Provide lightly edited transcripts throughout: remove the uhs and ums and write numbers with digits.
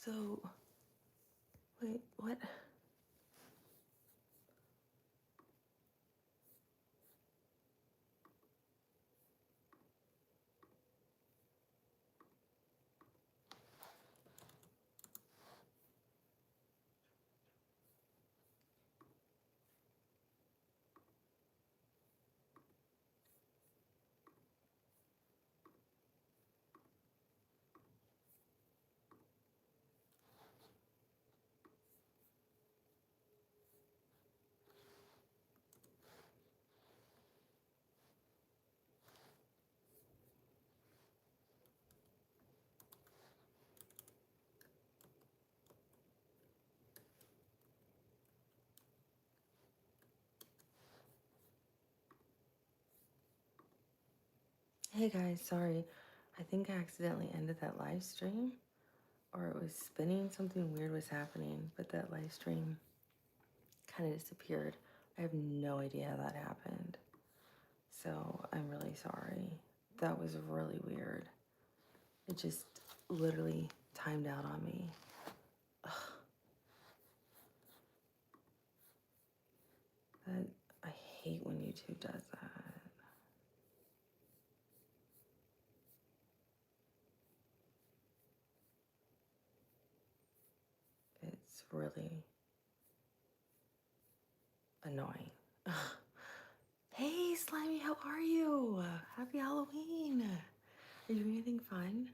So, wait, what? Hey guys, sorry. I think I accidentally ended that live stream, or it was spinning. Something weird was happening, but that live stream kind of disappeared. I have no idea how that happened. So I'm really sorry. That was really weird. It just literally timed out on me. Ugh. That, I hate when YouTube does that. It's really annoying. Ugh. Hey, Slimy, how are you? Happy Halloween. Are you doing anything fun?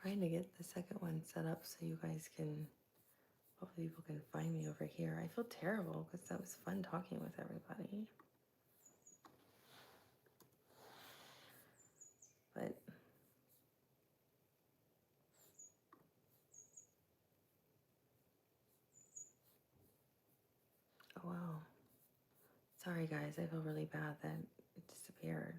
Trying to get the second one set up so you guys can, hopefully people can find me over here. I feel terrible because that was fun talking with everybody. But oh wow. Sorry guys, I feel really bad that it disappeared.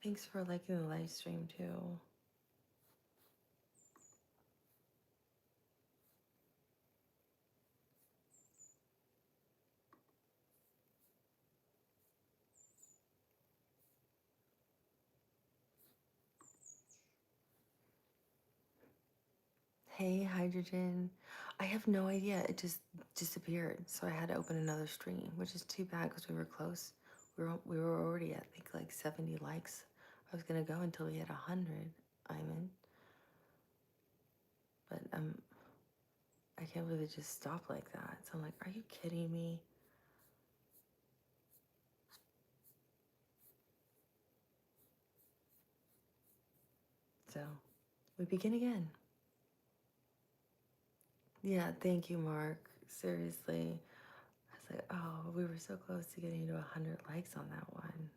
Thanks for liking the live stream too. Hey, Hydrogen. I have no idea. It just disappeared. So I had to open another stream, which is too bad because we were close. We were already at, I think, like 70 likes. I was going to go until we had 100, Iman. But I can't believe it just stopped like that. So I'm like, are you kidding me? So we begin again. Yeah, thank you, Mark. Seriously. I was like, oh, we were so close to getting to 100 likes on that one.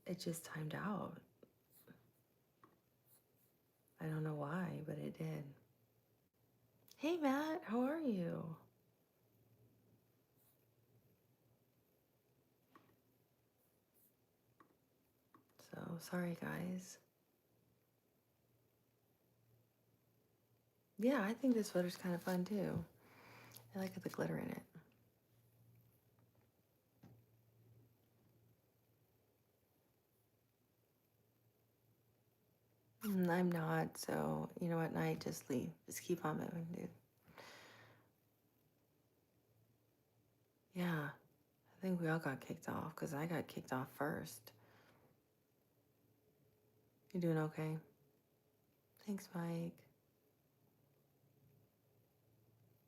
It just timed out. I don't know why, but it did. Hey, Matt, how are you? So, sorry, guys. Yeah, I think this sweater's kind of fun, too. I like the glitter in it. I'm not, so, you know what, Night, just leave. Just keep on moving, dude. Yeah, I think we all got kicked off, because I got kicked off first. You doing okay? Thanks, Mike.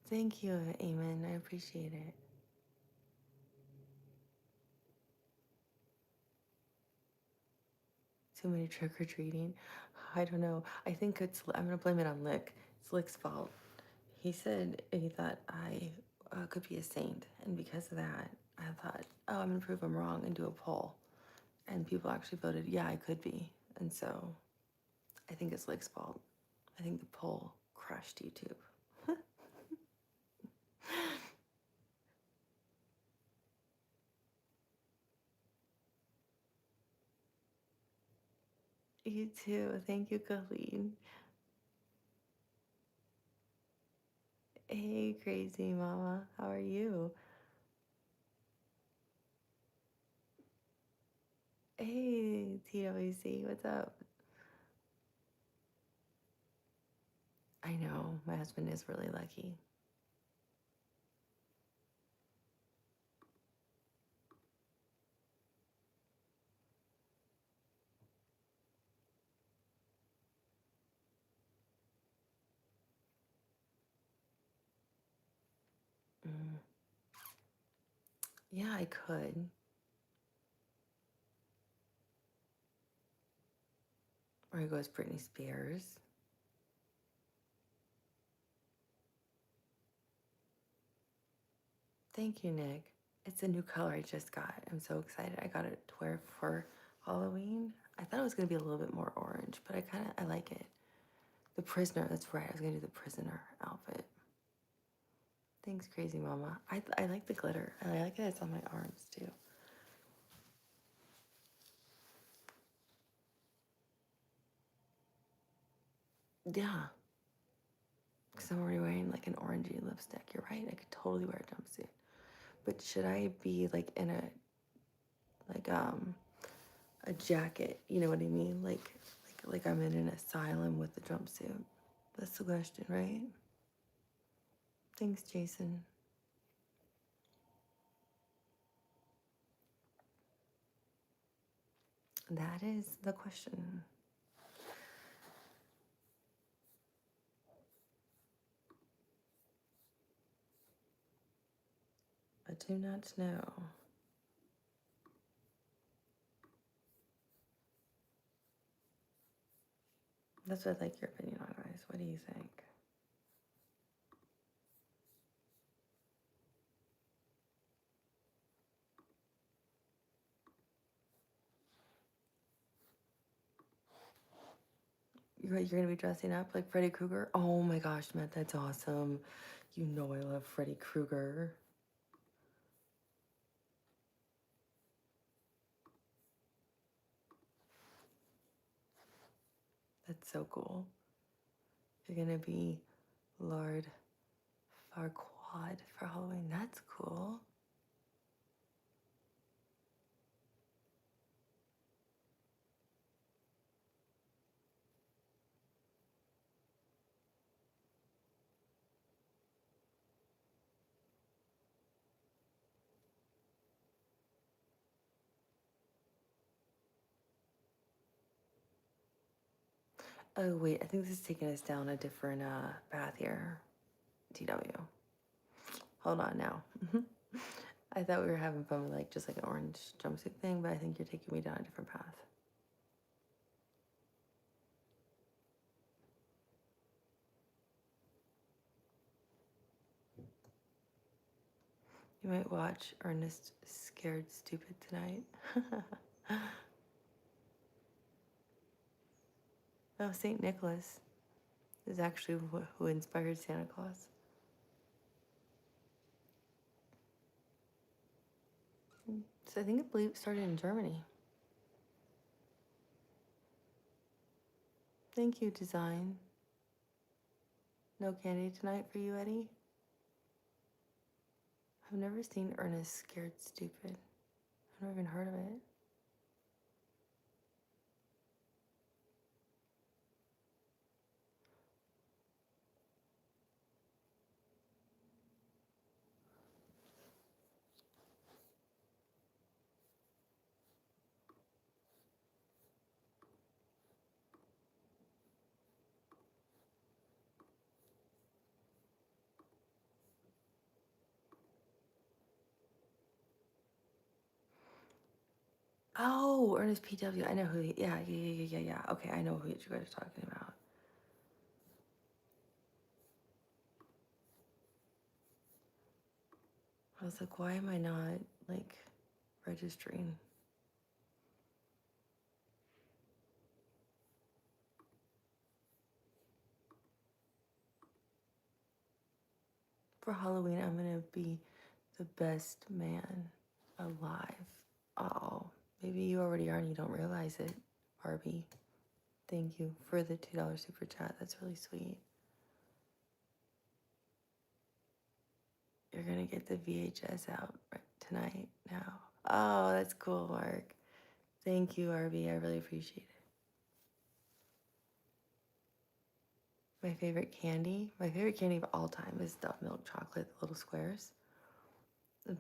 Thank you, Eamon. I appreciate it. Too many trick-or-treating? I don't know. I think I'm going to blame it on Lick. It's Lick's fault. He said he thought I could be a saint. And because of that, I thought, oh, I'm going to prove him wrong and do a poll. And people actually voted, yeah, I could be. And so I think it's Lick's fault. I think the poll crushed YouTube. You too. Thank you, Colleen. Hey, crazy mama. How are you? Hey, TWC. What's up? I know. My husband is really lucky. Mm. Yeah, I could. Or he goes Britney Spears. Thank you, Nick. It's a new color I just got. I'm so excited. I got it to wear for Halloween. I thought it was going to be a little bit more orange, but I like it. The prisoner, that's right. I was going to do the prisoner outfit. Thanks, crazy mama. I like the glitter. I like that it's on my arms, too. Yeah. Because I'm already wearing like an orangey lipstick. You're right. I could totally wear a jumpsuit. But should I be like in a jacket? You know what I mean? Like I'm in an asylum with a jumpsuit. That's the question, right? Thanks, Jason. That is the question. I do not know. That's what I'd like your opinion on, guys. What do you think? You're gonna be dressing up like Freddy Krueger? Oh my gosh, Matt, that's awesome. You know I love Freddy Krueger. That's so cool. You're gonna be Lord Farquaad for Halloween. That's cool. Oh wait, I think this is taking us down a different path here. TW. Hold on now. I thought we were having fun with like just like an orange jumpsuit thing, but I think you're taking me down a different path. You might watch Ernest Scared Stupid tonight. Oh, St. Nicholas is actually who inspired Santa Claus. So I believe it started in Germany. Thank you, design. No candy tonight for you, Eddie? I've never seen Ernest Scared Stupid. I've never even heard of it. Oh, Ernest P.W. I know who he, yeah. Okay, I know who you guys are talking about. I was like, why am I not, like, registering? For Halloween, I'm gonna be the best man alive. Oh, maybe you already are and you don't realize it, Barbie. Thank you for the $2 super chat. That's really sweet. You're gonna get the VHS out tonight now. Oh, that's cool, Mark. Thank you, Arby. I really appreciate it. My favorite candy of all time is the milk chocolate, the little squares.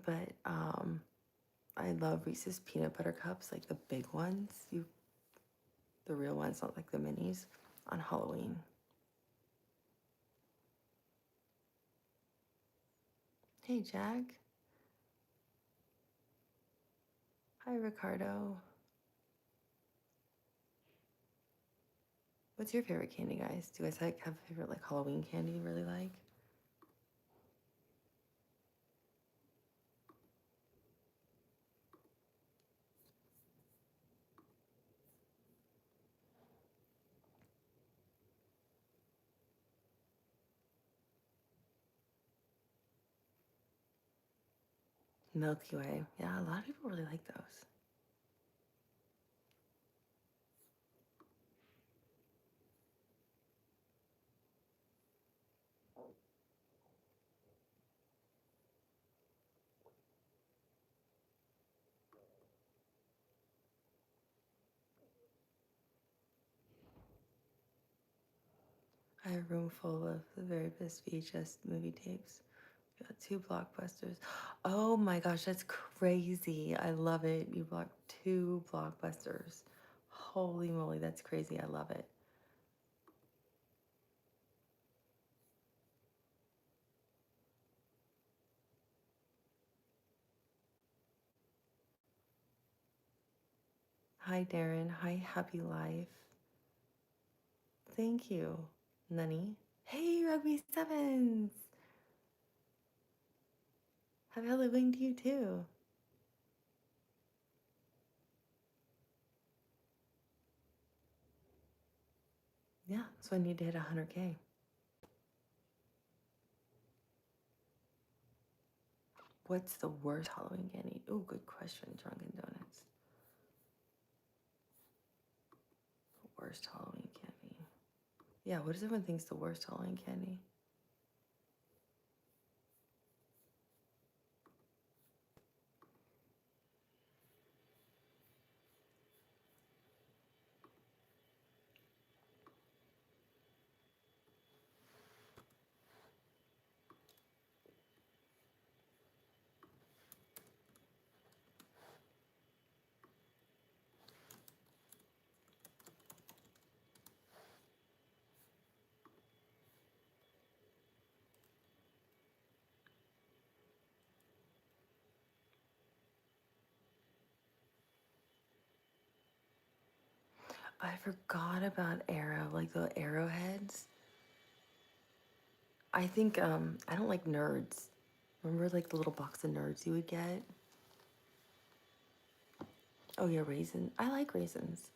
But I love Reese's peanut butter cups, like the big ones. The real ones, not like the minis, on Halloween. Hey, Jack. Hi, Ricardo. What's your favorite candy, guys? Do you guys have a favorite like Halloween candy you really like? Milky Way. Yeah, a lot of people really like those. I have a room full of the very best VHS movie tapes. We got 2 blockbusters. Oh my gosh, that's crazy. I love it. You blocked 2 blockbusters. Holy moly, that's crazy. I love it. Hi, Darren. Hi, Happy Life. Thank you, Nunny. Hey, Rugby Sevens. Happy Halloween to you, too. Yeah, so I need to hit 100K. What's the worst Halloween candy? Oh, good question. Drunken Donuts. Worst Halloween candy. Yeah, what does everyone think's the worst Halloween candy? I forgot about arrow, like the arrowheads. I think I don't like nerds. Remember like the little box of nerds you would get? Oh yeah, raisin. I like raisins.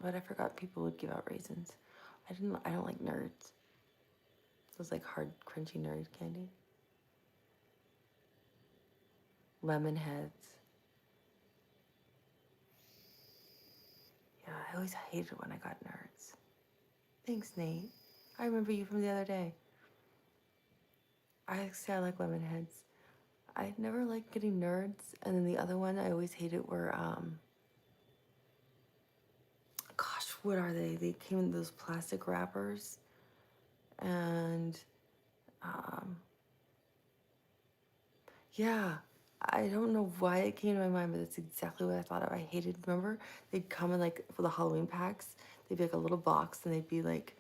But I forgot people would give out raisins. I don't like nerds. Those like hard, crunchy nerd candy. Lemon heads. Yeah, I always hated when I got nerds. Thanks, Nate. I remember you from the other day. I say I like lemon heads. I never liked getting nerds, and then the other one I always hated were gosh, what are they? They came in those plastic wrappers, and um, yeah, I don't know why it came to my mind, but that's exactly what I thought of. I hated. Remember, they'd come in like for the Halloween packs. They'd be like a little box, and they'd be like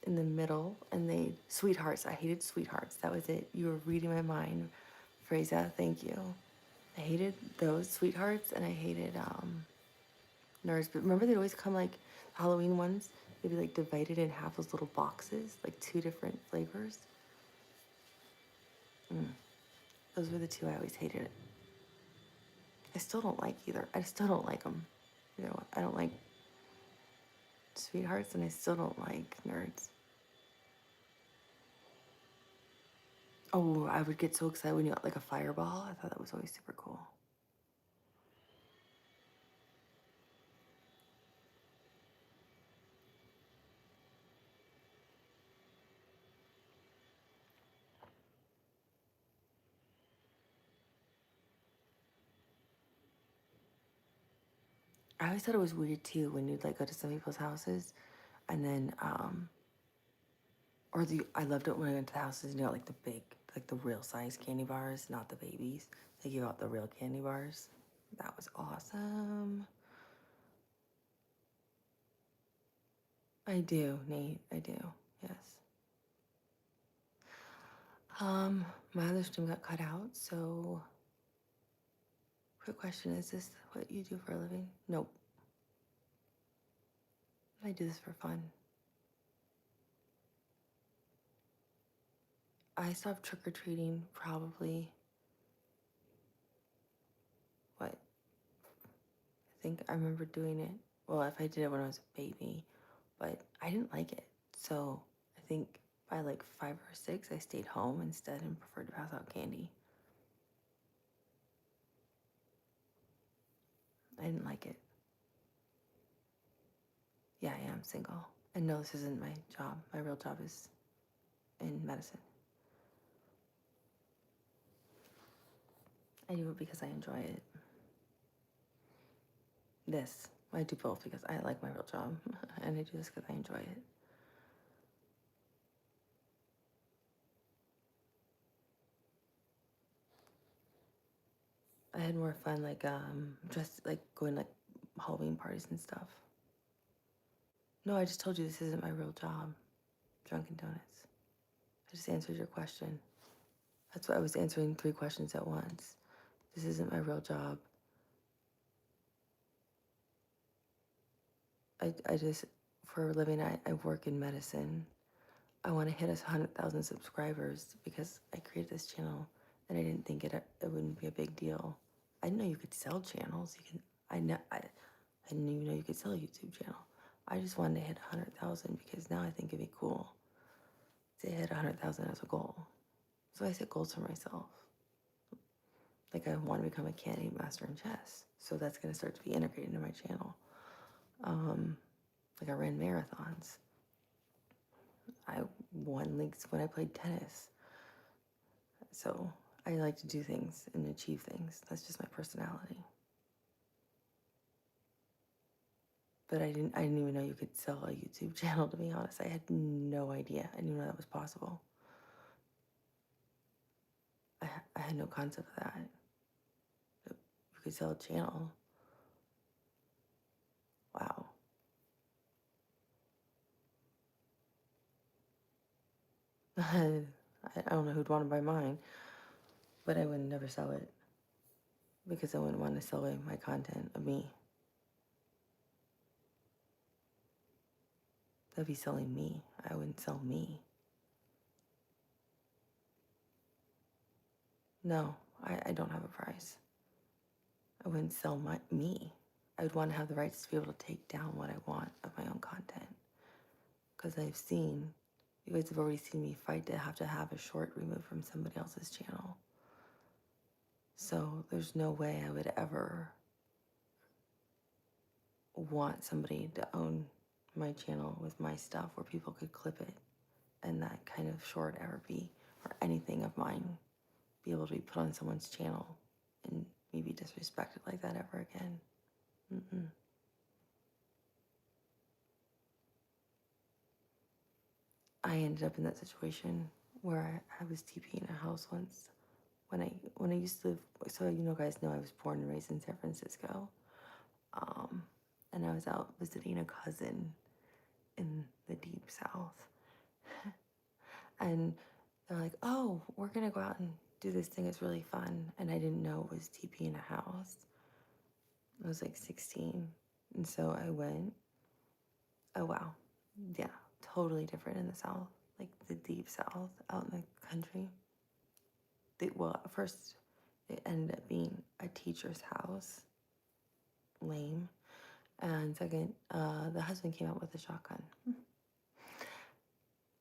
in the middle, and they sweethearts. I hated sweethearts. That was it. You were reading my mind, Freza. Thank you. I hated those sweethearts, and I hated nerds. But remember, they'd always come like Halloween ones. They'd be like divided in half those little boxes, like 2 different flavors. Those were the 2 I always hated. I still don't like either. I still don't like them. You know, I don't like sweethearts, and I still don't like nerds. Oh, I would get so excited when you got like a fireball. I thought that was always super cool. I always thought it was weird too when you'd like go to some people's houses and then I loved it when I went to the houses and you got like the big, like the real size candy bars, not the babies. They give out the real candy bars. That was awesome. I do, Nate. I do. Yes. My other stream got cut out, so quick question, is this what you do for a living? Nope. I do this for fun. I stopped trick-or-treating probably, what, I think I remember doing it. Well, if I did it when I was a baby, but I didn't like it. So I think by like 5 or 6, I stayed home instead and preferred to pass out candy. I didn't like it. Yeah, I am single. And no, this isn't my job. My real job is in medicine. I do it because I enjoy it. This, I do both because I like my real job, and I do this because I enjoy it. I had more fun, like, just like going like Halloween parties and stuff. No, I just told you this isn't my real job. Drunken Donuts. I just answered your question. That's why I was answering 3 questions at once. This isn't my real job. I just, for a living, I work in medicine. I want to hit us 100,000 subscribers because I created this channel and I didn't think it wouldn't be a big deal. I didn't know you could sell channels. I didn't even know you could sell a YouTube channel. I just wanted to hit 100,000 because now I think it'd be cool to hit 100,000 as a goal. So I set goals for myself. Like I want to become a Canadian master in chess. So that's going to start to be integrated into my channel. Like I ran marathons. I won leagues when I played tennis. So I like to do things and achieve things. That's just my personality. But I didn't even know you could sell a YouTube channel, to be honest. I had no idea. I didn't know that was possible. I had no concept of that. You could sell a channel. Wow. I don't know who'd want to buy mine, but I would never sell it because I wouldn't want to sell away my content of me. That'd be selling me. I wouldn't sell me. No, I don't have a price. I wouldn't sell me. I would want to have the rights to be able to take down what I want of my own content. Because you guys have already seen me fight to have a short removed from somebody else's channel. So there's no way I would ever want somebody to own my channel with my stuff where people could clip it and that kind of short ever be, or anything of mine, be able to be put on someone's channel and me be disrespected like that ever again. Mm-mm. I ended up in that situation where I was TPing a house once when I used to live. So guys know I was born and raised in San Francisco, and I was out visiting a cousin in the deep south, and they're like, "Oh, we're gonna go out and do this thing. It's really fun." And I didn't know it was TPing a house. I was like 16, and so I went. Oh wow, yeah, totally different in the south, like the deep south, out in the country. Well, at first, it ended up being a teacher's house. Lame. And second, the husband came out with a shotgun.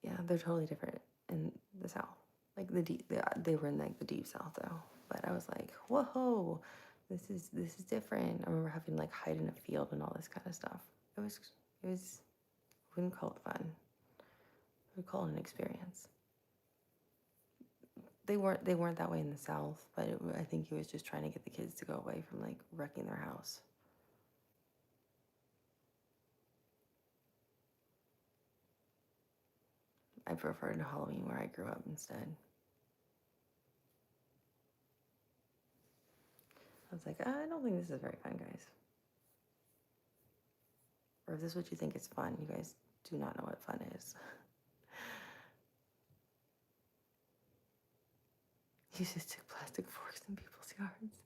Yeah, they're totally different in the South. Like they were in like the deep south though. But I was like, whoa, this is different. I remember having like hide in a field and all this kind of stuff. It was I wouldn't call it fun. I would call it an experience. They weren't that way in the South, but I think he was just trying to get the kids to go away from like wrecking their house. I preferred Halloween where I grew up instead. I was like, I don't think this is very fun, guys. Or if this is what you think is fun, you guys do not know what fun is. You just took plastic forks in people's yards.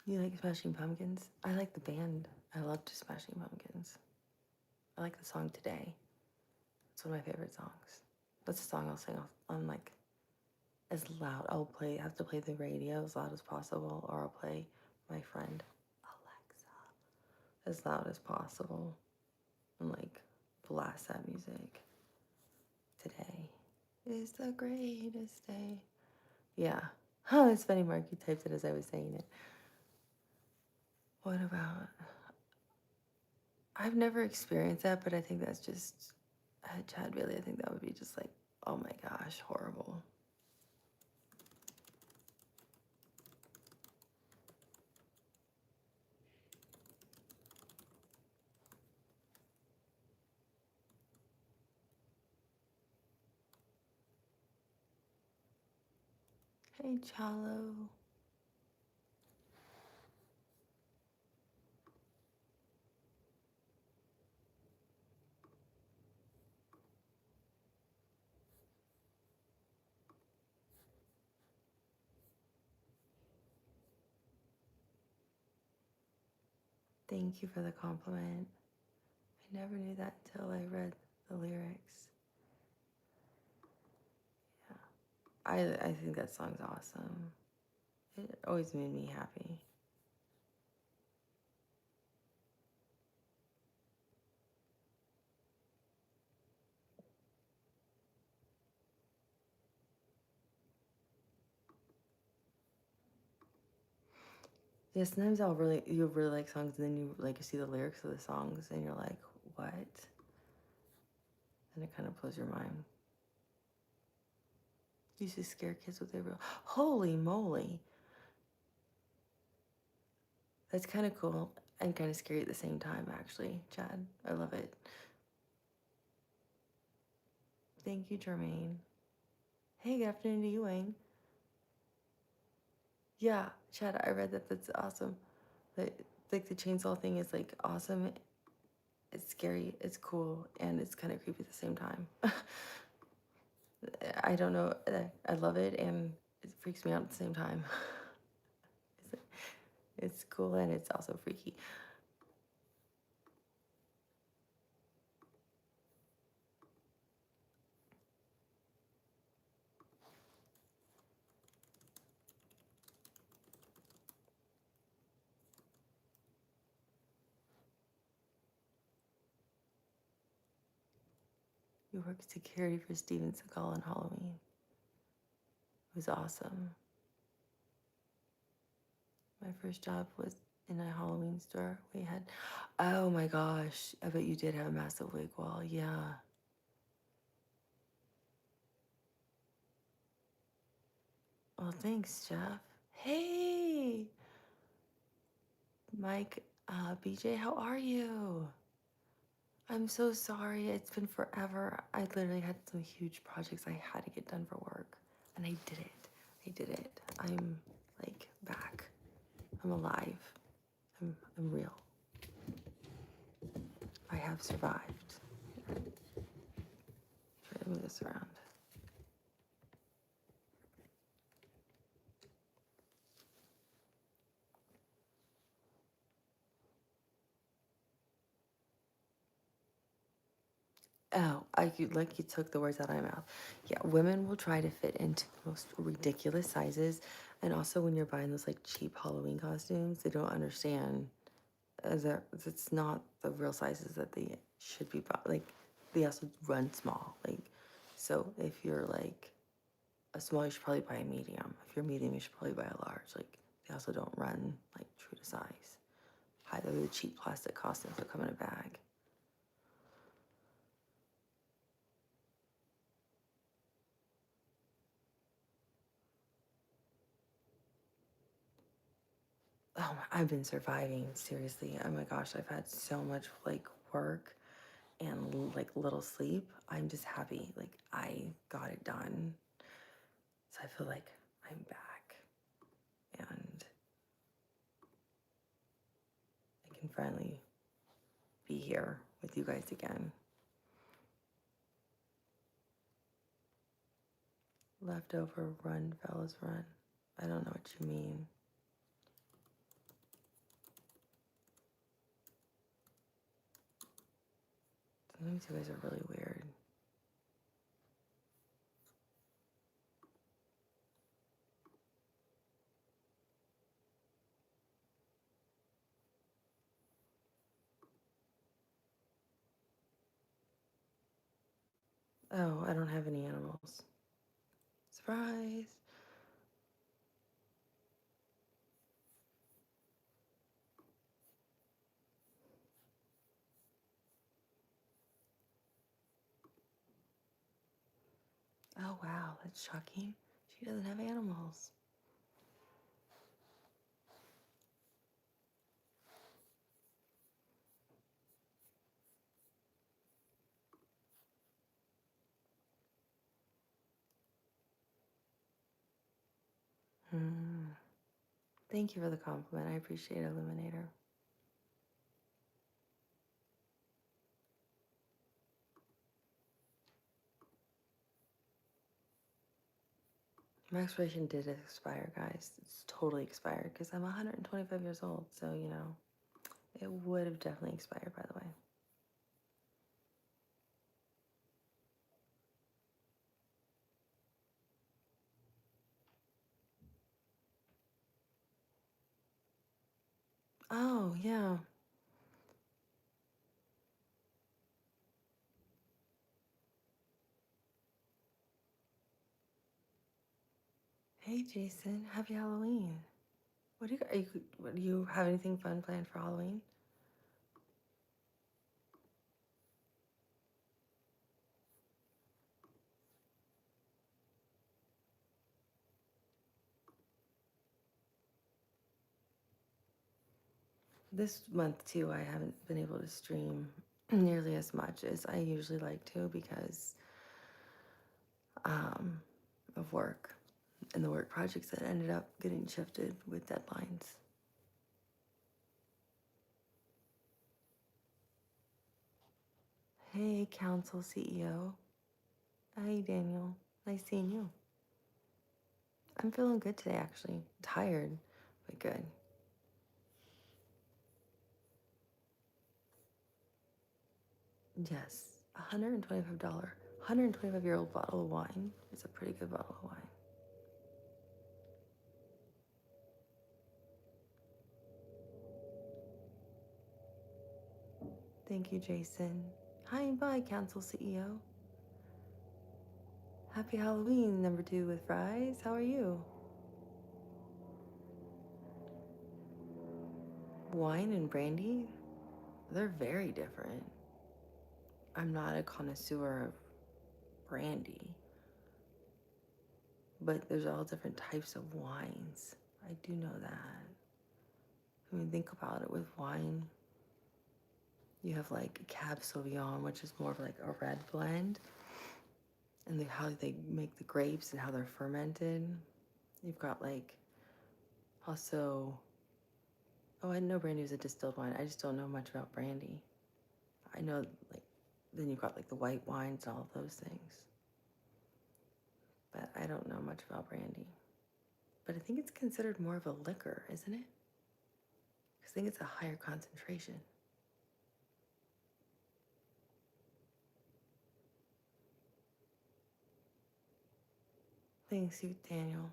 You like Smashing Pumpkins? I like the band. I loved Smashing Pumpkins. I like the song Today. It's one of my favorite songs. That's a song I'll sing on like as loud. Have to play the radio as loud as possible, or I'll play my friend Alexa as loud as possible and like blast that music. Today is the greatest day. Yeah. Oh, it's funny, Mark. You typed it as I was saying it. What about... I've never experienced that, but I think that's just... Chad Bailey, I think that would be just like, oh my gosh, horrible. Hey, Chalo. Thank you for the compliment. I never knew that until I read the lyrics. Yeah. I think that song's awesome. It always made me happy. Yeah, sometimes you really like songs and then you like see the lyrics of the songs and you're like, what? And it kind of blows your mind. You used to scare kids with their real... Holy moly. That's kind of cool and kind of scary at the same time, actually, Chad. I love it. Thank you, Jermaine. Hey, good afternoon to you, Wayne. Yeah, Chad, I read that. That's awesome. Like the chainsaw thing is like awesome. It's scary, it's cool, and it's kind of creepy at the same time. I don't know. I love it, and it freaks me out at the same time. It's cool, and it's also freaky. You worked security for Steven Seagal on Halloween. It was awesome. My first job was in a Halloween store. We had, oh my gosh, I bet you did have a massive wig wall. Yeah. Well, thanks, Jeff. Hey, Mike, BJ, how are you? I'm so sorry. It's been forever. I literally had some huge projects I had to get done for work, and I did it. I did it. I'm like back. I'm alive. I'm real. I have survived. Try to move this around. Oh, like you took the words out of my mouth. Yeah, women will try to fit into the most ridiculous sizes, and also when you're buying those like cheap Halloween costumes, they don't understand that it's not the real sizes that they should be bought. Like they also run small. Like so, if you're like a small, you should probably buy a medium. If you're medium, you should probably buy a large. Like they also don't run like true to size. Hi, they're the cheap plastic costumes that come in a bag. Oh, I've been surviving, seriously. Oh my gosh, I've had so much like work and like little sleep. I'm just happy. Like I got it done. So I feel like I'm back and I can finally be here with you guys again. Leftover run, fellas, run. I don't know what you mean. Sometimes you guys are really weird. Oh, I don't have any animals. Surprise! Oh wow, that's shocking. She doesn't have animals. Hmm. Thank you for the compliment. I appreciate it, Illuminator. My expiration did expire, guys. It's totally expired because I'm 125 years old. So, you know, it would have definitely expired, by the way. Oh, yeah. Hey, Jason. Happy Halloween. Do you have anything fun planned for Halloween? This month, too, I haven't been able to stream nearly as much as I usually like to because um, of work and the work projects that ended up getting shifted with deadlines. Hey, Council CEO. Hi, Daniel. Nice seeing you. I'm feeling good today, actually. Tired, but good. Yes, $125, 125-year-old bottle of wine is a pretty good bottle of wine. Thank you, Jason. Hi and bye, Council CEO. Happy Halloween, number 2 with fries. How are you? Wine and brandy? They're very different. I'm not a connoisseur of brandy, but there's all different types of wines. I do know that. I mean, think about it with wine. You have like Cab Sauvignon, which is more of like a red blend, and how they make the grapes and how they're fermented. You've got like also, oh, I know brandy is a distilled wine. I just don't know much about brandy. I know like, then you've got like the white wines and all of those things. But I don't know much about brandy. But I think it's considered more of a liquor, isn't it? Because I think it's a higher concentration. Thanks, you, Daniel.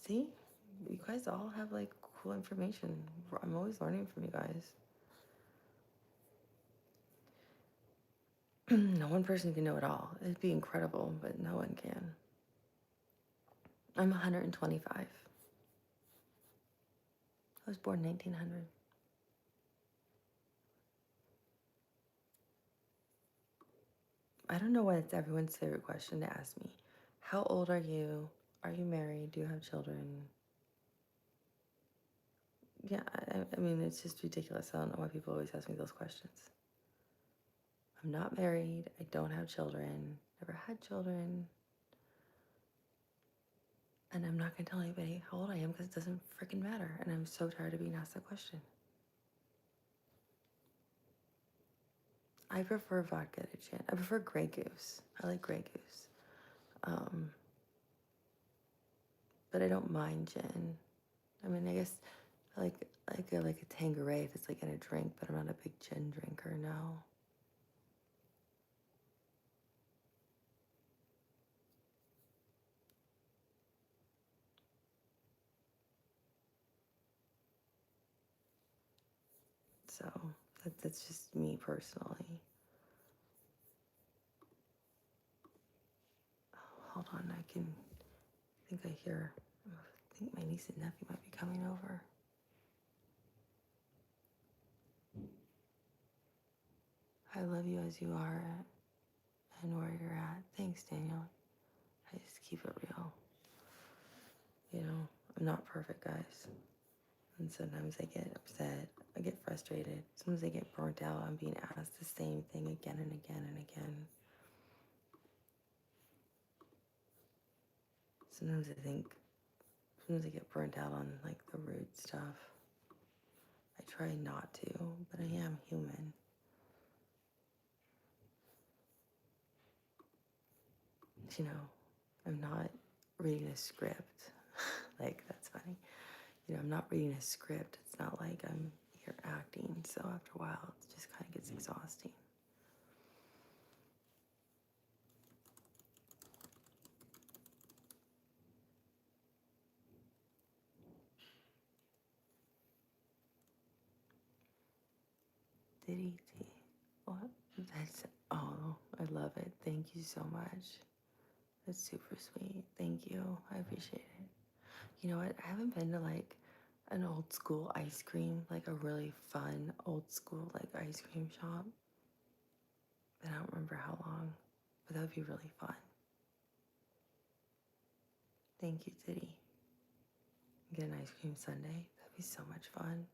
See? You guys all have like cool information. I'm always learning from you guys. No one person can know it all. It'd be incredible, but no one can. I'm 125. I was born 1900. I don't know why it's everyone's favorite question to ask me. How old are you? Are you married? Do you have children? Yeah, I mean, it's just ridiculous. I don't know why people always ask me those questions. I'm not married. I don't have children. Never had children. And I'm not going to tell anybody how old I am because it doesn't freaking matter. And I'm so tired of being asked that question. I prefer vodka to gin. I prefer Grey Goose. I like Grey Goose. But I don't mind gin. I mean, I guess I like a Tanqueray if it's like in a drink, but I'm not a big gin drinker, no. So that's just me personally. Oh, hold on, I think I think my niece and nephew might be coming over. I love you as you are and where you're at. Thanks, Daniel. I just keep it real. You know, I'm not perfect, guys. And sometimes I get upset. I get frustrated. Sometimes I get burnt out on being asked the same thing again and again and again. Sometimes I get burnt out on like the rude stuff. I try not to, but I am human. You know, I'm not reading a script. Like, that's funny. You know, I'm not reading a script. It's not like I'm here acting. So after a while, it just kind of gets exhausting. What? Oh, I love it. Thank you so much. That's super sweet. Thank you. I appreciate it. You know what? I haven't been to like an old school ice cream, like a really fun old school like ice cream shop. And I don't remember how long, but that would be really fun. Thank you, Diddy. Get an ice cream sundae. That'd be so much fun.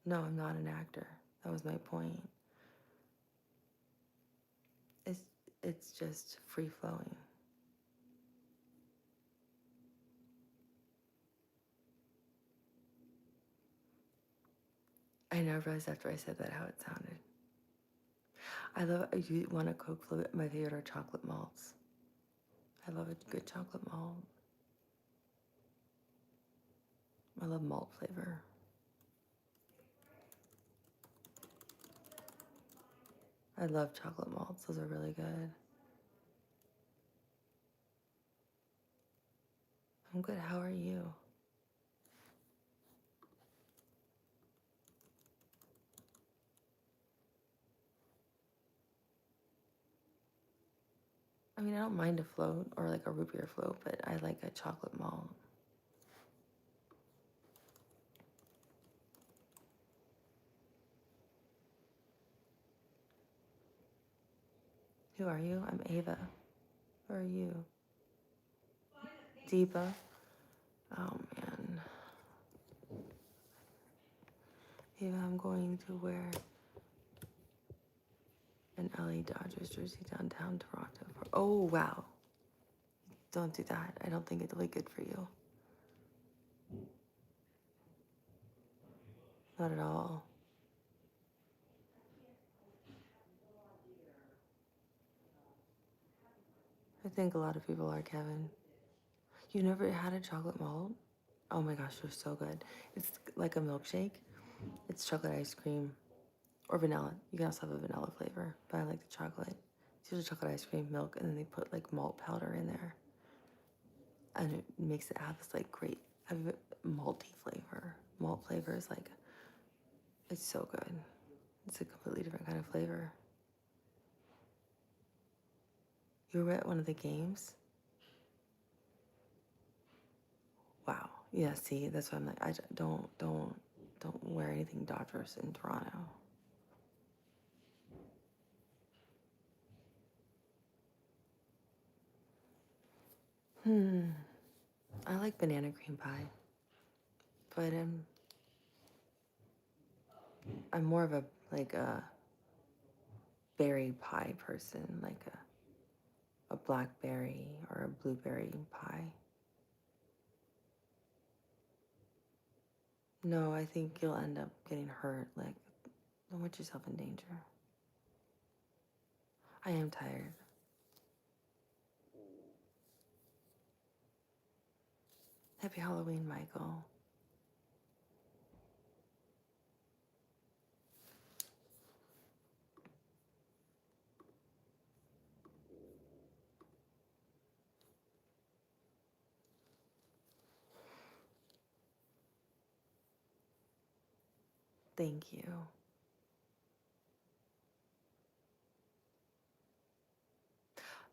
No, I'm not an actor. That was my point. It's just free flowing. I never realized after I said that how it sounded. I love, you want a Coke float? My favorite are chocolate malts. I love a good chocolate malt. I love malt flavor. I love chocolate malts. Those are really good. I'm good. How are you? I mean, I don't mind a float or like a root beer float, but I like a chocolate malt. Who are you? I'm Ava. Who are you? Deepa. Oh man. Ava, I'm going to wear an LA Dodgers jersey downtown Toronto for. Oh wow. Don't do that. I don't think it'll be good for you. Not at all. I think a lot of people are, Kevin. You never had a chocolate malt? Oh my gosh, they're so good. It's like a milkshake. It's chocolate ice cream or vanilla. You can also have a vanilla flavor, but I like the chocolate. Usually chocolate ice cream, milk, and then they put like malt powder in there. And it makes it have this like great malty flavor. Malt flavor is like, it's so good. It's a completely different kind of flavor. You were at one of the games? Wow. Yeah, see, that's why I'm like, don't wear anything Dodgers in Toronto. I like banana cream pie, but I'm more of a like a berry pie person, like a blackberry or a blueberry pie. No, I think you'll end up getting hurt. Like, don't put yourself in danger. I am tired. Happy Halloween, Michael. Thank you.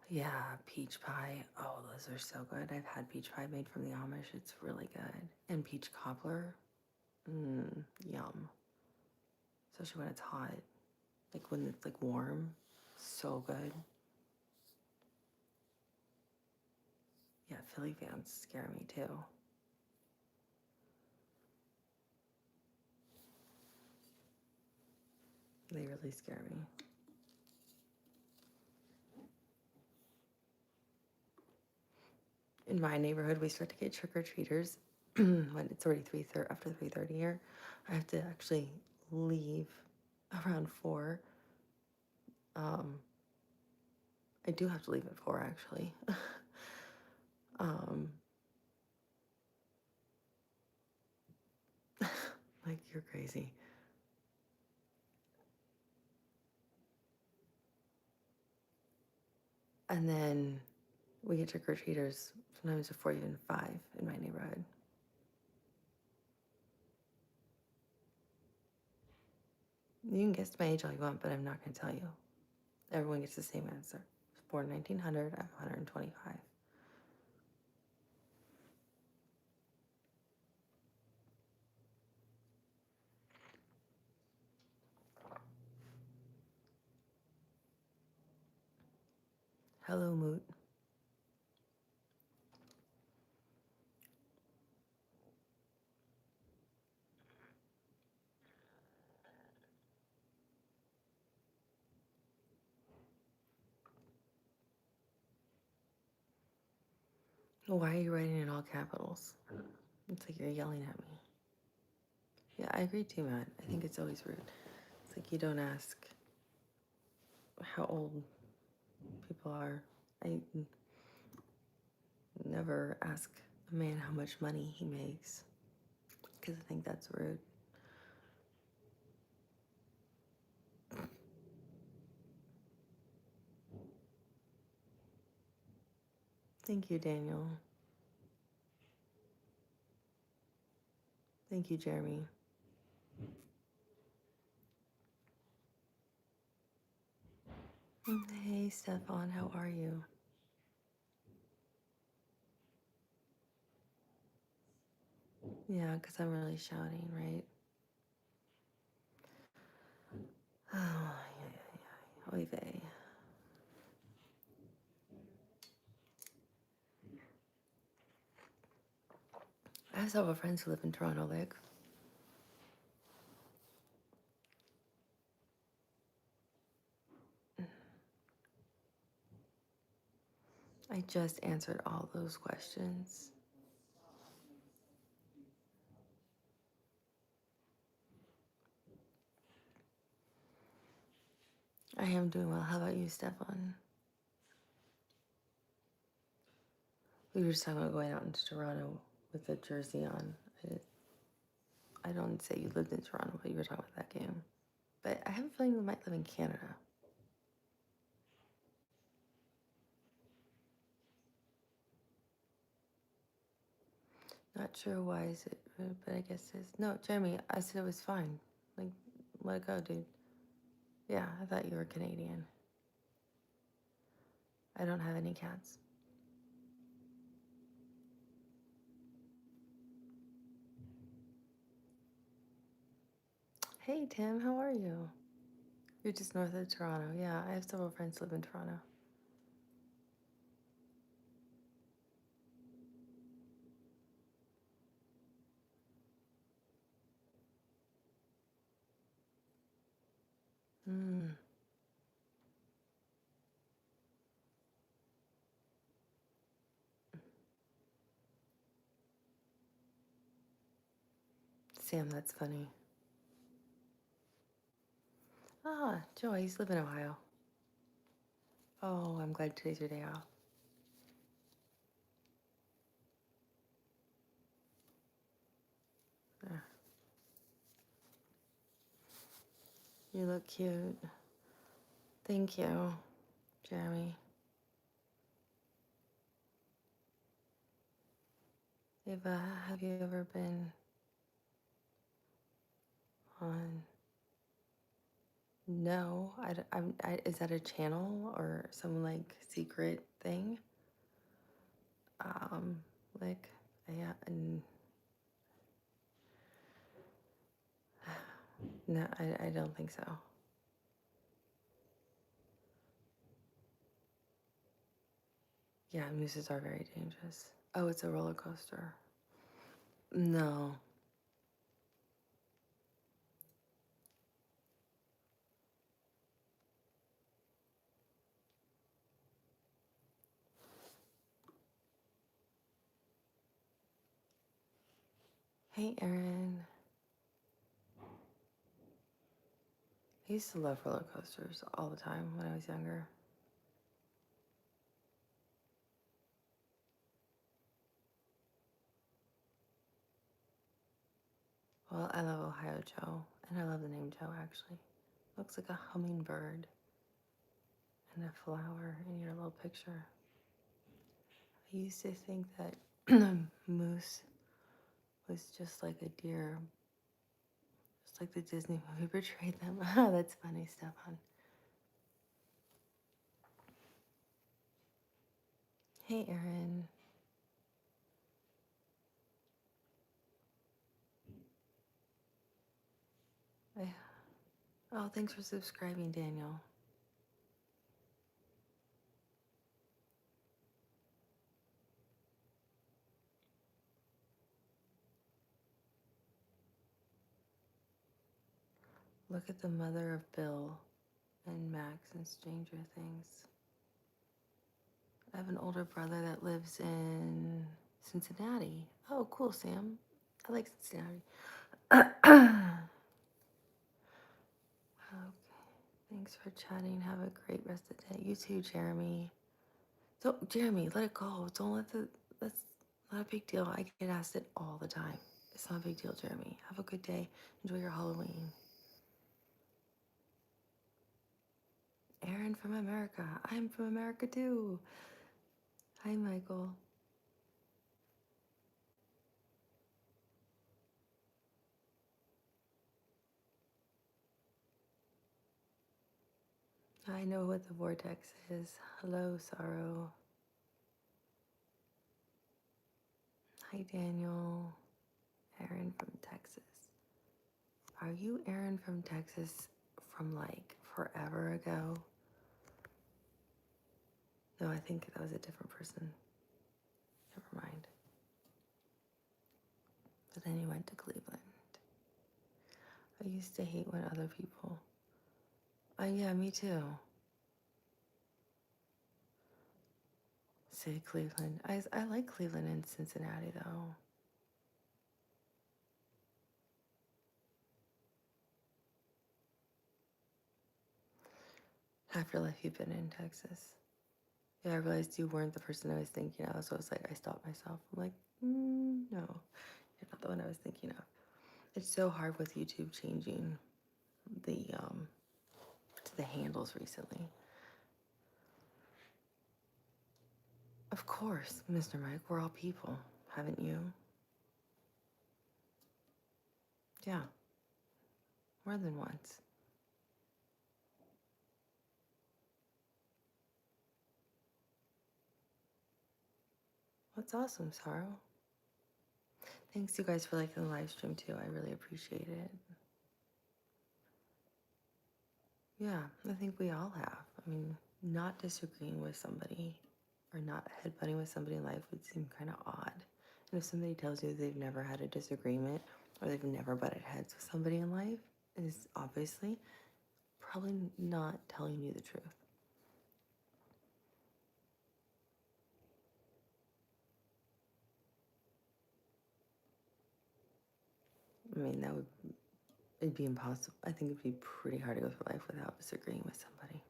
Yeah, peach pie. Oh, those are so good. I've had peach pie made from the Amish. It's really good. And peach cobbler. Yum. Especially when it's hot. Like when it's like warm. So good. Yeah, Philly fans scare me too. They really scare me. In my neighborhood, we start to get trick-or-treaters when it's already after 3:30 here. I have to actually leave around 4. I do have to leave at 4 actually. um, like you're crazy. And then we get trick-or-treaters sometimes before even 5 in my neighborhood. You can guess my age all you want, but I'm not going to tell you. Everyone gets the same answer. I was born 1900, I'm 125. Hello, Moot. Why are you writing in all capitals? It's like you're yelling at me. Yeah, I agree too, Matt. I think it's always rude. It's like you don't ask how old people are. I never ask a man how much money he makes because I think that's rude. Thank you, Daniel. Thank you, Jeremy. Hey, Stefan, how are you? Yeah, because I'm really shouting, right? Oh, yeah. Oy vey. I have several friends who live in Toronto, like. I just answered all those questions. I am doing well. How about you, Stefan? We were just talking about going out into Toronto with a jersey on. I don't say you lived in Toronto, but you were talking about that game. But I have a feeling we might live in Canada. Not sure why is it, but I guess it's no, Jeremy. I said it was fine. Like, let it go, dude. Yeah, I thought you were Canadian. I don't have any cats. Hey, Tim, how are you? You're just north of Toronto. Yeah, I have several friends who live in Toronto. Sam, that's funny. Ah, Joe, I used to live in Ohio. Oh, I'm glad today's your day off. Yeah. You look cute. Thank you, Jeremy. Eva, have you ever been on? No, is that a channel or some like secret thing? Um, like, yeah, no, I don't think so. Yeah, mooses are very dangerous. Oh, it's a roller coaster. No. Hey, Erin. I used to love roller coasters all the time when I was younger. Well, I love Ohio Joe, and I love the name Joe actually. Looks like a hummingbird and a flower in your little picture. I used to think that moose was just like a deer, just like the Disney movie portrayed them. That's funny, Stefan. Hey, Erin. I, oh, thanks for subscribing, Daniel. Look at the mother of Bill and Max and Stranger Things. I have an older brother that lives in Cincinnati. Oh, cool, Sam. I like Cincinnati. Okay. Thanks for chatting. Have a great rest of the day. You too, Jeremy. Don't, Jeremy, let it go. Don't let the, that's not a big deal. I get asked it all the time. It's not a big deal, Jeremy. Have a good day. Enjoy your Halloween. Aaron from America. I'm from America too. Hi, Michael. I know what the vortex is. Hello, Sorrow. Hi, Daniel. Aaron from Texas. Are you Aaron from Texas from like forever ago? No, I think that was a different person. Never mind. But then you went to Cleveland. I used to hate when other people. Yeah, me too. Say Cleveland. I like Cleveland and Cincinnati though. Half your life you've been in Texas. Yeah, I realized you weren't the person I was thinking of, so it's like I stopped myself. I'm like, no, you're not the one I was thinking of. It's so hard with YouTube changing the to the handles recently. Of course, Mr. Mike, we're all people, haven't you? Yeah, more than once. That's awesome, Sorrow. Thanks you guys for liking the live stream too. I really appreciate it. Yeah, I think we all have. I mean, not disagreeing with somebody or not headbutting with somebody in life would seem kind of odd. And if somebody tells you they've never had a disagreement or they've never butted heads with somebody in life, is obviously probably not telling you the truth. I mean, it'd be impossible. I think it'd be pretty hard to go through life without disagreeing with somebody.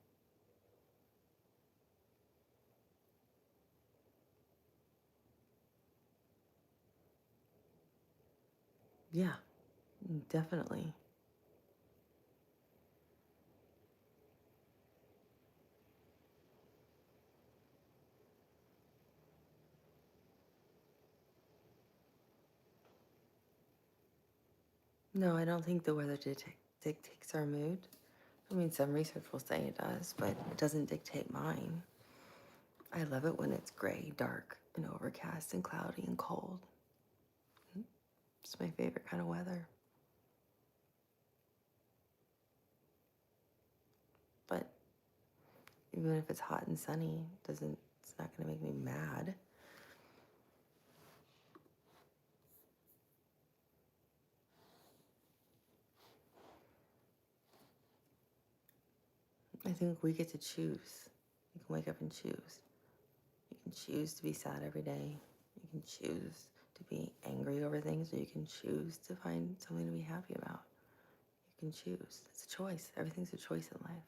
Yeah, definitely. No, I don't think the weather dictates our mood. I mean, some research will say it does, but it doesn't dictate mine. I love it when it's gray, dark, and overcast, and cloudy, and cold. It's my favorite kind of weather. But even if it's hot and sunny, it's not going to make me mad. I think we get to choose. You can wake up and choose. You can choose to be sad every day. You can choose to be angry over things, or you can choose to find something to be happy about. You can choose. It's a choice. Everything's a choice in life.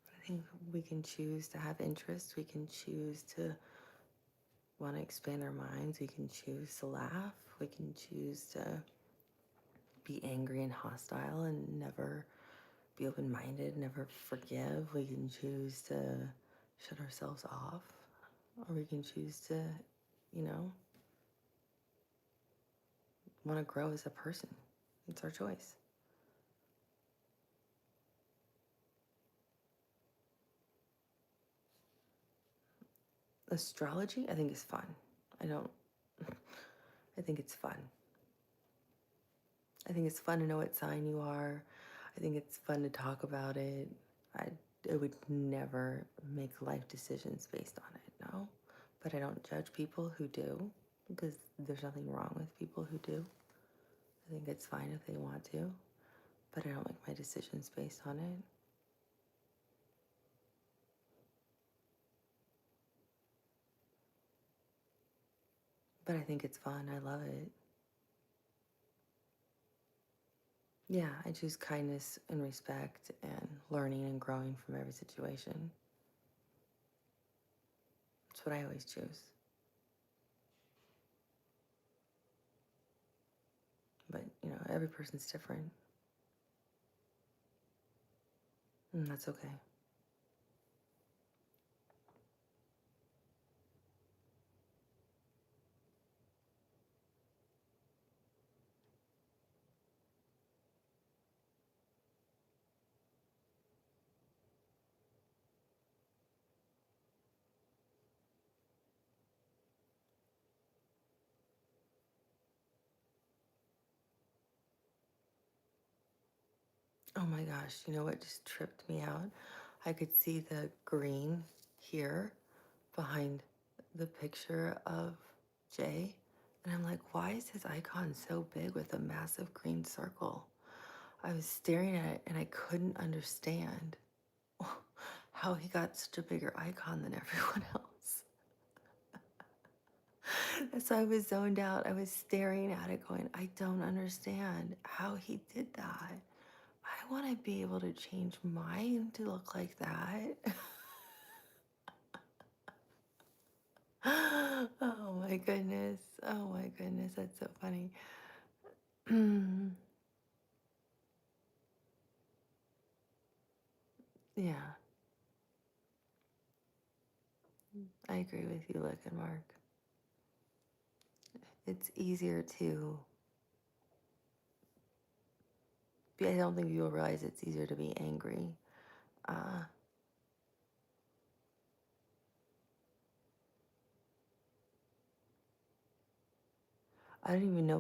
I think we can choose to have interests. We can choose to want to expand our minds. We can choose to laugh. We can choose to be angry and hostile and never be open-minded, never forgive. We can choose to shut ourselves off, or we can choose to, you know, want to grow as a person. It's our choice. Astrology, I think, is fun. I think it's fun. I think it's fun to know what sign you are. I think it's fun to talk about it. I would never make life decisions based on it, no. But I don't judge people who do, because there's nothing wrong with people who do. I think it's fine if they want to, but I don't make my decisions based on it. But I think it's fun. I love it. Yeah, I choose kindness and respect and learning and growing from every situation. That's what I always choose. But, you know, every person's different. And that's okay. Oh my gosh, you know what just tripped me out? I could see the green here behind the picture of Jay. And I'm like, why is his icon so big with a massive green circle? I was staring at it and I couldn't understand how he got such a bigger icon than everyone else. So I was zoned out. I was staring at it going, I don't understand how he did that. I want to be able to change mine to look like that. Oh my goodness. Oh my goodness. That's so funny. Yeah. I agree with you, Luke and Mark. It's easier to I don't think people realize it's easier to be angry. I don't even know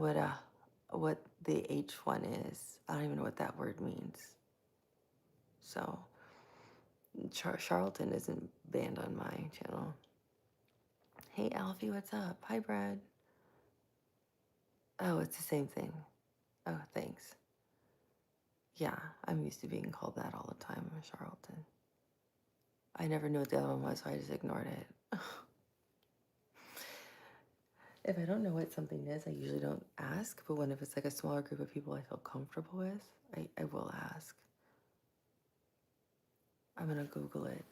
what the H1 is. I don't even know what that word means. So Charlton isn't banned on my channel. Hey Alfie, what's up? Hi Brad. Oh, it's the same thing. Oh, thanks. Yeah, I'm used to being called that all the time, Charlton. I never knew what the other one was, so I just ignored it. If I don't know what something is, I usually don't ask, but if it's like a smaller group of people I feel comfortable with, I will ask. I'm gonna Google it.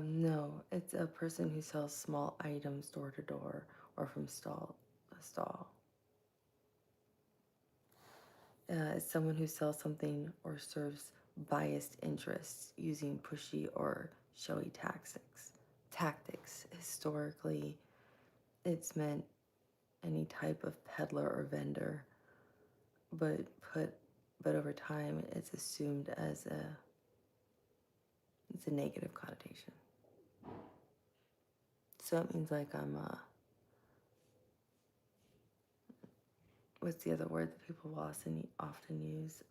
No, it's a person who sells small items door to door or from stall to stall. It's someone who sells something or serves biased interests using pushy or showy tactics. Historically, it's meant any type of peddler or vendor, but over time, it's assumed as it's a negative connotation. So it means like I'm what's the other word that people often use?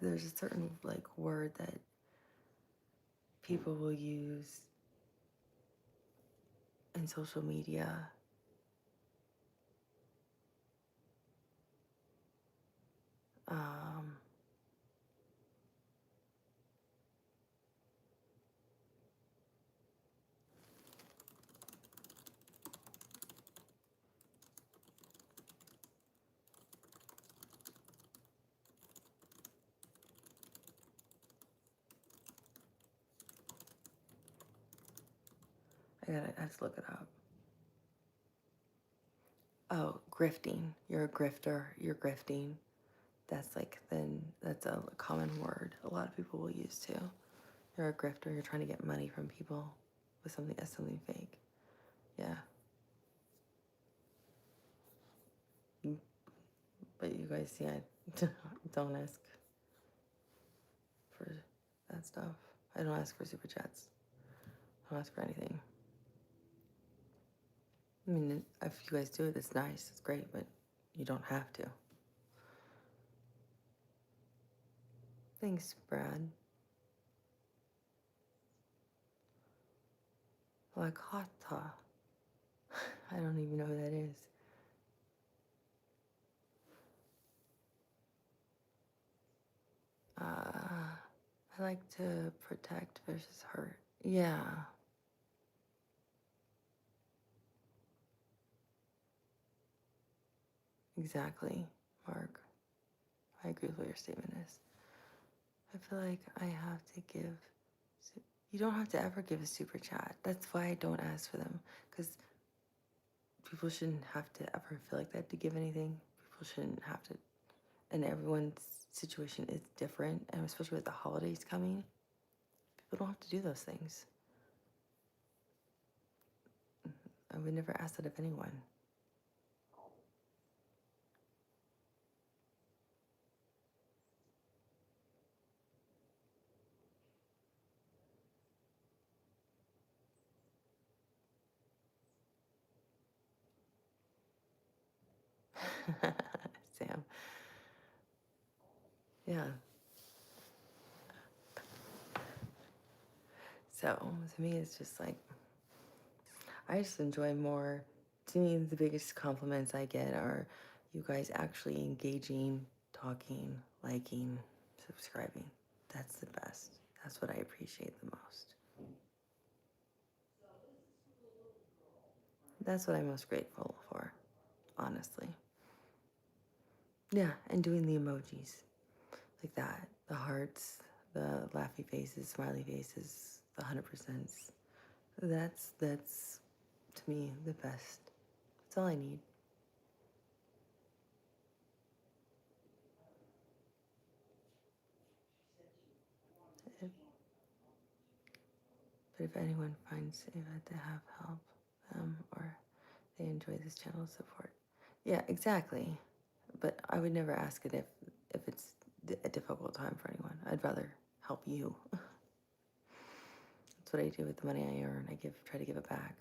There's a certain like word that people will use in social media. Um, I have to look it up. Oh, grifting. You're a grifter. You're grifting. That's a common word a lot of people will use too. You're a grifter. You're trying to get money from people with something fake. Yeah. But you guys see, I don't ask for that stuff. I don't ask for super chats. I don't ask for anything. I mean, if you guys do it, it's nice. It's great, but you don't have to. Thanks, Brad. Lakata. I don't even know who that is. I like to protect versus hurt. Yeah. Exactly, Mark. I agree with what your statement is. I feel like I have to give. You don't have to ever give a super chat. That's why I don't ask for them. Because people shouldn't have to ever feel like they have to give anything. People shouldn't have to. And everyone's situation is different. And especially with the holidays coming, people don't have to do those things. I would never ask that of anyone. Sam. Yeah. So to me, it's just like, I just enjoy more. To me, the biggest compliments I get are you guys actually engaging, talking, liking, subscribing. That's the best. That's what I appreciate the most. That's what I'm most grateful for, honestly. Yeah, and doing the emojis like that, the hearts, the laughy faces, smiley faces, the 100%s. That's to me the best. That's all I need. But if anyone finds Ava to have help or they enjoy this channel support, yeah, exactly. But I would never ask it if it's a difficult time for anyone. I'd rather help you. That's what I do with the money I earn. I try to give it back.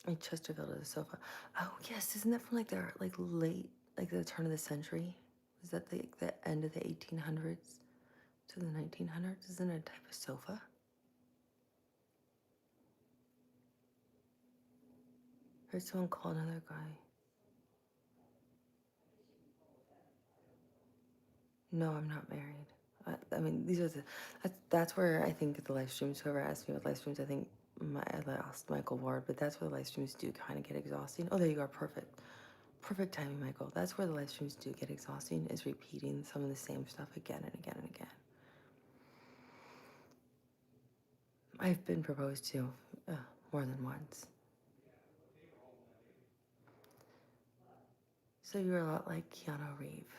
I Chesterfield to the sofa. Oh yes, isn't that from like the late the turn of the century? Was that the end of the 1800s to the 1900s? Isn't it a type of sofa? I heard someone call another guy. No, I'm not married. I mean, these are that's where I think the live streams, whoever asked me about live streams, I think I lost Michael Ward, but that's where the live streams do kind of get exhausting. Oh, there you are, perfect. Perfect timing, Michael. That's where the live streams do get exhausting, is repeating some of the same stuff again and again and again. I've been proposed to more than once. So you're a lot like Keanu Reeves.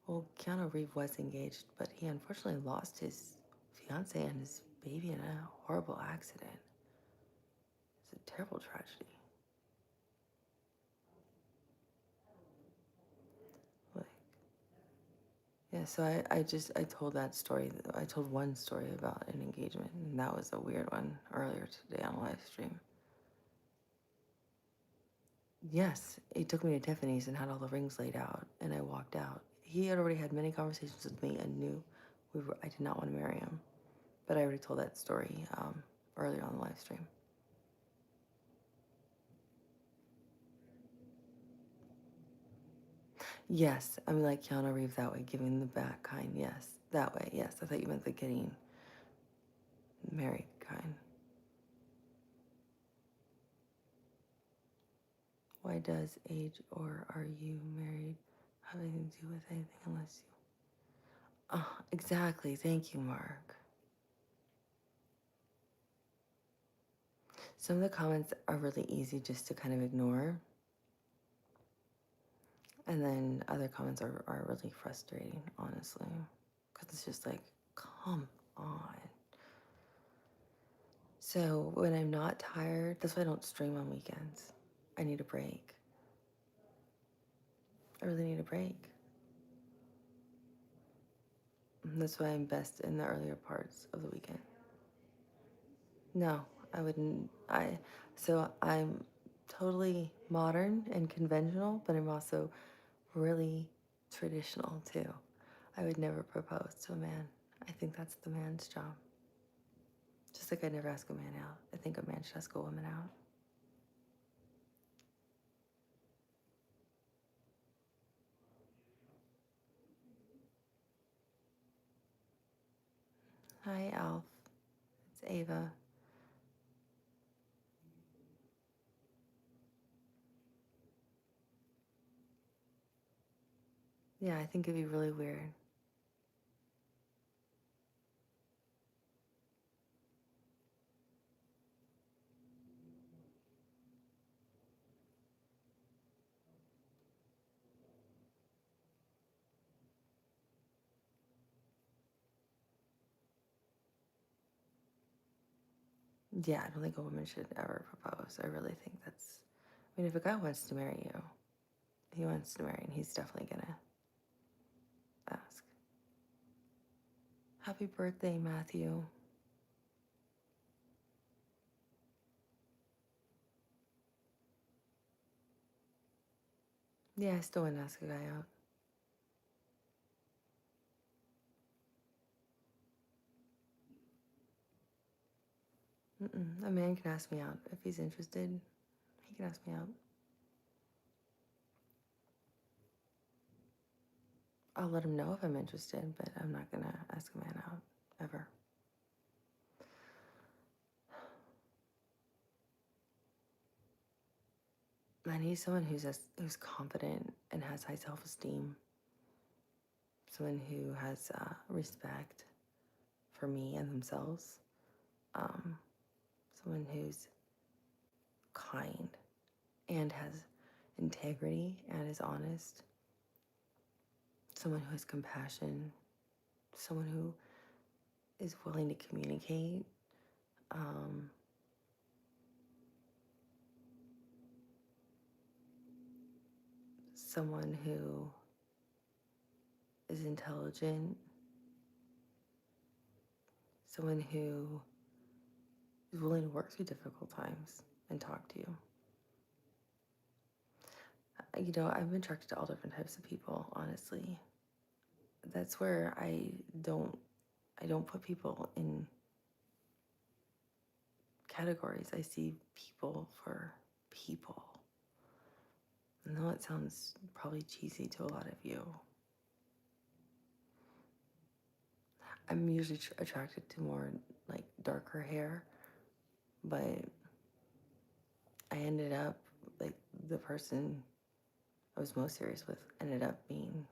Well, Keanu Reeves was engaged, but he unfortunately lost his fiance and his baby in a horrible accident. It's a terrible tragedy. Like, yeah, so I told that story. I told one story about an engagement, and that was a weird one earlier today on a live stream. Yes, he took me to Tiffany's and had all the rings laid out, and I walked out. He had already had many conversations with me and knew I did not want to marry him. But I already told that story earlier on the live stream. Yes, I mean like Keanu Reeves that way, giving the back kind. Yes, that way. Yes, I thought you meant the getting married kind. Why does age or are you married have anything to do with anything unless you... Oh, exactly. Thank you, Mark. Some of the comments are really easy just to kind of ignore. And then other comments are really frustrating, honestly. Because it's just like, come on. So when I'm not tired, that's why I don't stream on weekends. I need a break. I really need a break. And that's why I'm best in the earlier parts of the weekend. No, I wouldn't. So I'm totally modern and conventional, but I'm also really traditional too. I would never propose to a man. I think that's the man's job. Just like I'd never ask a man out. I think a man should ask a woman out. Hi, Alf. It's Ava. Yeah, I think it'd be really weird. Yeah, I don't think a woman should ever propose. I really think that's... I mean, if a guy wants to marry you, he wants to marry, and he's definitely gonna ask. Happy birthday, Matthew. Yeah, I still wouldn't ask a guy out. A man can ask me out. If he's interested, he can ask me out. I'll let him know if I'm interested, but I'm not gonna ask a man out, ever. I need someone who's confident and has high self-esteem. Someone who has respect for me and themselves. Um, Someone who's kind and has integrity and is honest. Someone who has compassion. Someone who is willing to communicate. Someone who is intelligent. Someone who is willing to work through difficult times and talk to you. You know, I'm attracted to all different types of people, honestly. That's where I don't put people in categories. I see people for people. I know it sounds probably cheesy to a lot of you. I'm usually attracted to more like darker hair, but I ended up, like, the person I was most serious with ended up being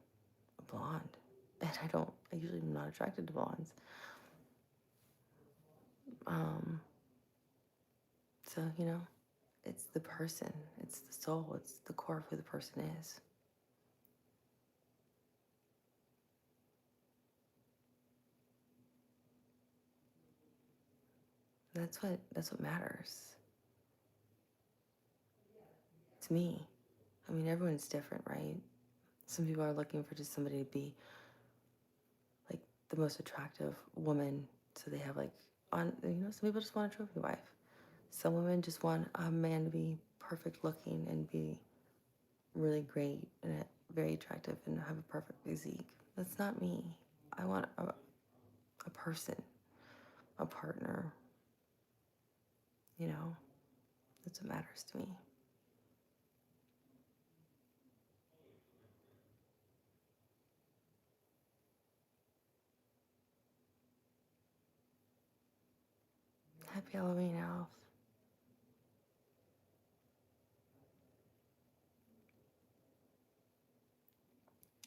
a blonde. And I usually am not attracted to blondes. So, you know, it's the person, it's the soul, it's the core of who the person is. That's what matters to me. I mean, everyone's different, right? Some people are looking for just somebody to be like the most attractive woman, so they have like some people just want a trophy wife. Some women just want a man to be perfect looking and be really great and very attractive and have a perfect physique. That's not me. I want a person, a partner. You know, that's what matters to me. Happy Halloween, Alf.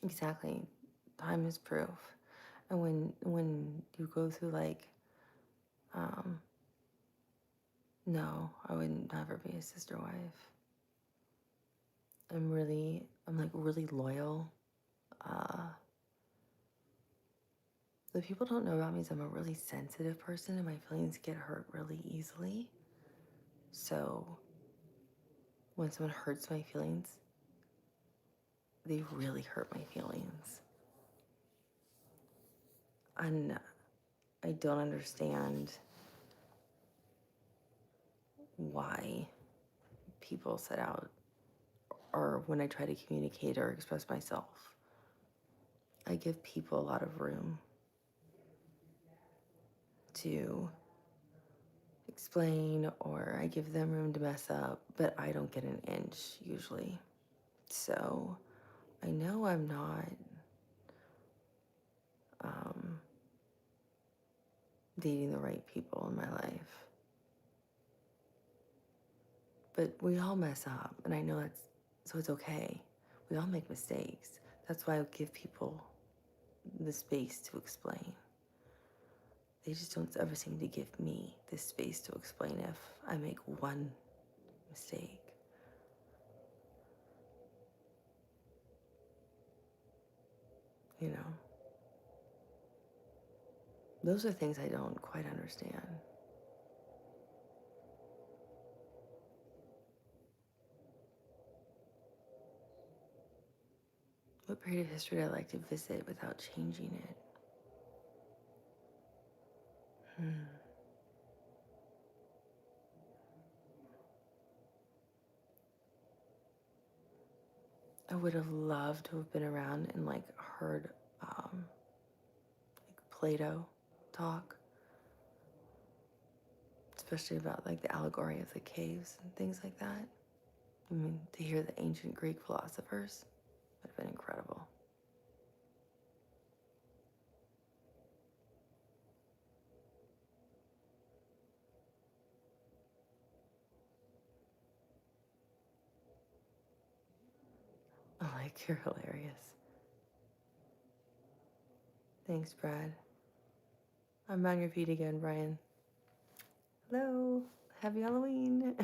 Exactly. Time is proof. And when you go through like, no, I would never be a sister wife. I'm like really loyal. The people don't know about me is I'm a really sensitive person and my feelings get hurt really easily. So when someone hurts my feelings, they really hurt my feelings. And I don't understand why people set out, or when I try to communicate or express myself, I give people a lot of room to explain, or I give them room to mess up, but I don't get an inch usually. So I know I'm not dating the right people in my life. But we all mess up, and I know so it's okay. We all make mistakes. That's why I give people the space to explain. They just don't ever seem to give me the space to explain if I make one mistake. You know? Those are things I don't quite understand. What period of history would I like to visit without changing it? I would have loved to have been around and like heard like Plato talk, especially about like the allegory of the caves and things like that. I mean, to hear the ancient Greek philosophers would have been incredible. I'm like, you're hilarious. Thanks, Brad. I'm on your feet again, Brian. Hello. Happy Halloween.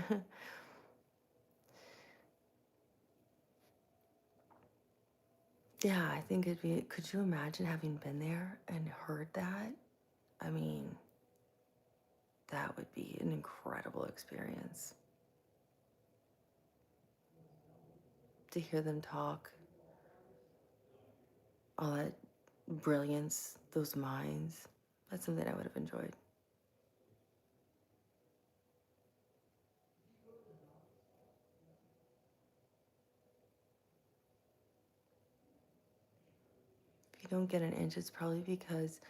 Yeah, I think it'd be, could you imagine having been there and heard that? I mean, that would be an incredible experience. To hear them talk, all that brilliance, those minds, that's something I would have enjoyed. If you don't get an inch, it's probably because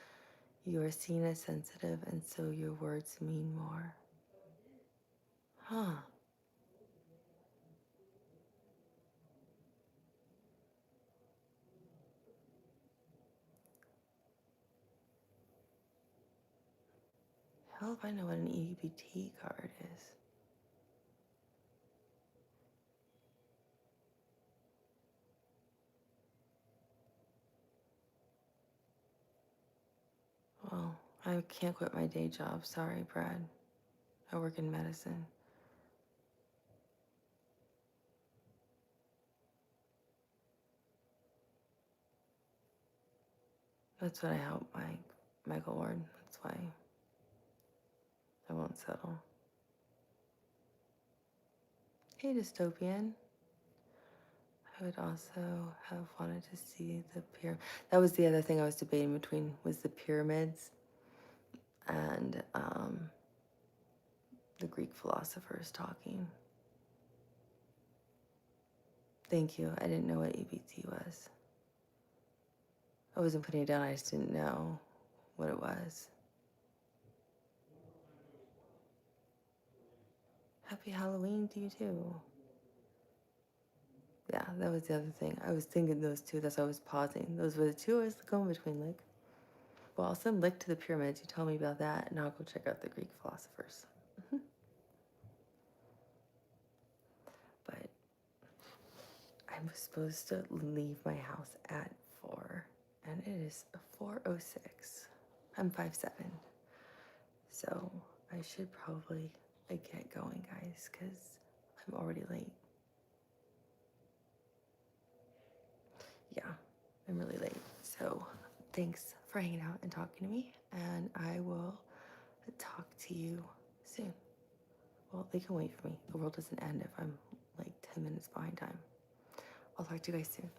you are seen as sensitive and so your words mean more. Huh. Hell if I know what an EBT card is. Well, I can't quit my day job. Sorry, Brad. I work in medicine. That's what I help Michael Ward. That's why I won't settle. Hey, dystopian. I would also have wanted to see the pyramid. That was the other thing I was debating between, was the pyramids and the Greek philosophers talking. Thank you. I didn't know what EBT was. I wasn't putting it down. I just didn't know what it was. Happy Halloween to you too. Yeah, that was the other thing. I was thinking those two. That's why I was pausing. Those were the two I was going between. Like, well, I'll send Lick to the pyramids. You tell me about that, and I'll go check out the Greek philosophers. But I'm supposed to leave my house at 4, and it is 4:06. I'm 5'7", so I should probably get going, guys, because I'm already late. Yeah, I'm really late. So thanks for hanging out and talking to me, and I will talk to you soon. Well, they can wait for me. The world doesn't end if I'm like 10 minutes behind time. I'll talk to you guys soon.